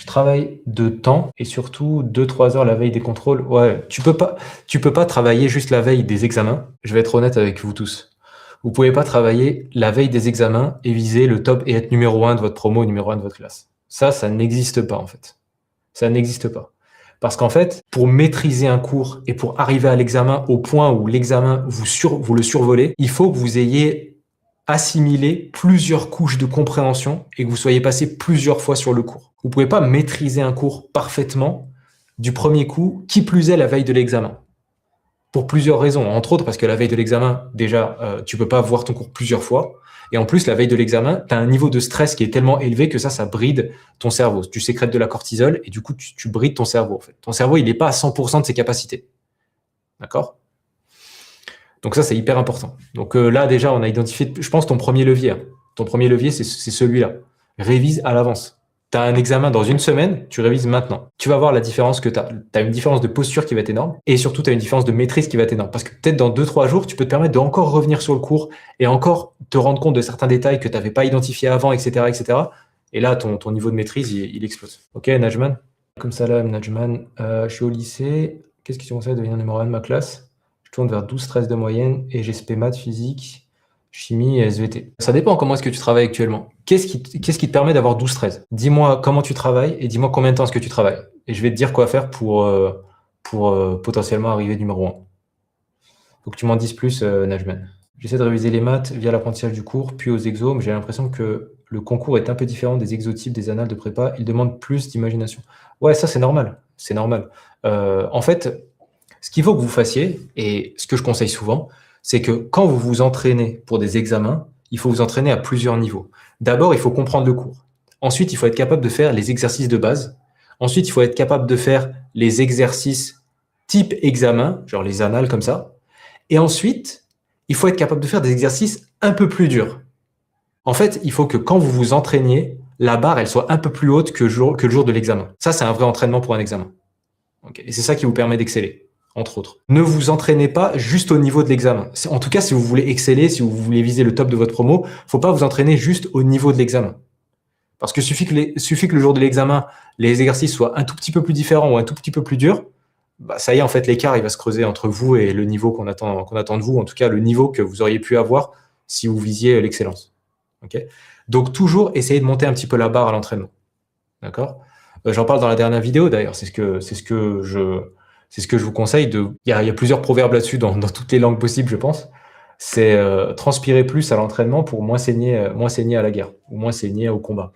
travail de temps et surtout 2-3 heures la veille des contrôles. Ouais, tu peux pas travailler juste la veille des examens. Je vais être honnête avec vous tous. Vous pouvez pas travailler la veille des examens et viser le top et être numéro 1 de votre promo, numéro 1 de votre classe. Ça n'existe pas en fait. Ça n'existe pas. Parce qu'en fait, pour maîtriser un cours et pour arriver à l'examen au point où l'examen vous le survolez, il faut que vous ayez assimilé plusieurs couches de compréhension et que vous soyez passé plusieurs fois sur le cours. Vous pouvez pas maîtriser un cours parfaitement du premier coup, qui plus est la veille de l'examen. Pour plusieurs raisons, entre autres parce que la veille de l'examen, déjà, tu peux pas voir ton cours plusieurs fois. Et en plus, la veille de l'examen, tu as un niveau de stress qui est tellement élevé que ça bride ton cerveau. Tu sécrètes de la cortisol et du coup, tu brides ton cerveau. En fait. Ton cerveau, il n'est pas à 100% de ses capacités. D'accord ? Donc ça, c'est hyper important. Donc là, déjà, on a identifié, je pense, ton premier levier. Ton premier levier, c'est celui-là. Révise à l'avance. Tu as un examen dans une semaine, tu révises maintenant. Tu vas voir la différence que tu as. Tu as une différence de posture qui va être énorme et surtout, tu as une différence de maîtrise qui va être énorme. Parce que peut-être dans 2-3 jours, tu peux te permettre de encore revenir sur le cours et encore te rendre compte de certains détails que tu n'avais pas identifiés avant, etc., etc. Et là, ton niveau de maîtrise, il explose. Ok, Najman. Comme ça, là, Najman, je suis au lycée. Qu'est-ce qui te conseille de devenir numéro 1 de ma classe? Je tourne vers 12-13 de moyenne et j'ai SP maths, physique, chimie et SVT. Ça dépend comment est-ce que tu travailles actuellement. Qu'est-ce qui te permet d'avoir 12-13? Dis-moi comment tu travailles et dis-moi combien de temps est-ce que tu travailles. Et je vais te dire quoi faire pour potentiellement arriver numéro 1. Faut que tu m'en dises plus, Najman. J'essaie de réviser les maths via l'apprentissage du cours, puis aux exos, mais j'ai l'impression que le concours est un peu différent des exotypes, des annales de prépa. Il demande plus d'imagination. Ouais, ça c'est normal. C'est normal. En fait, ce qu'il faut que vous fassiez, et ce que je conseille souvent, c'est que quand vous vous entraînez pour des examens, il faut vous entraîner à plusieurs niveaux. D'abord, il faut comprendre le cours. Ensuite, il faut être capable de faire les exercices de base. Ensuite, il faut être capable de faire les exercices type examen, genre les annales comme ça. Et ensuite, il faut être capable de faire des exercices un peu plus durs. En fait, il faut que quand vous vous entraîniez, la barre, elle soit un peu plus haute que le jour de l'examen. Ça, c'est un vrai entraînement pour un examen. Okay. Et c'est ça qui vous permet d'exceller. Entre autres. Ne vous entraînez pas juste au niveau de l'examen. En tout cas, si vous voulez exceller, si vous voulez viser le top de votre promo, faut pas vous entraîner juste au niveau de l'examen. Parce que suffit que le jour de l'examen, les exercices soient un tout petit peu plus différents ou un tout petit peu plus durs, bah ça y est, en fait, l'écart, il va se creuser entre vous et le niveau qu'on attend de vous, en tout cas, le niveau que vous auriez pu avoir si vous visiez l'excellence. Okay. Donc, toujours essayer de monter un petit peu la barre à l'entraînement. D'accord ? J'en parle dans la dernière vidéo, d'ailleurs. C'est ce que je vous conseille. Il y a plusieurs proverbes là-dessus dans toutes les langues possibles, je pense. C'est transpirer plus à l'entraînement pour moins saigner à la guerre ou moins saigner au combat.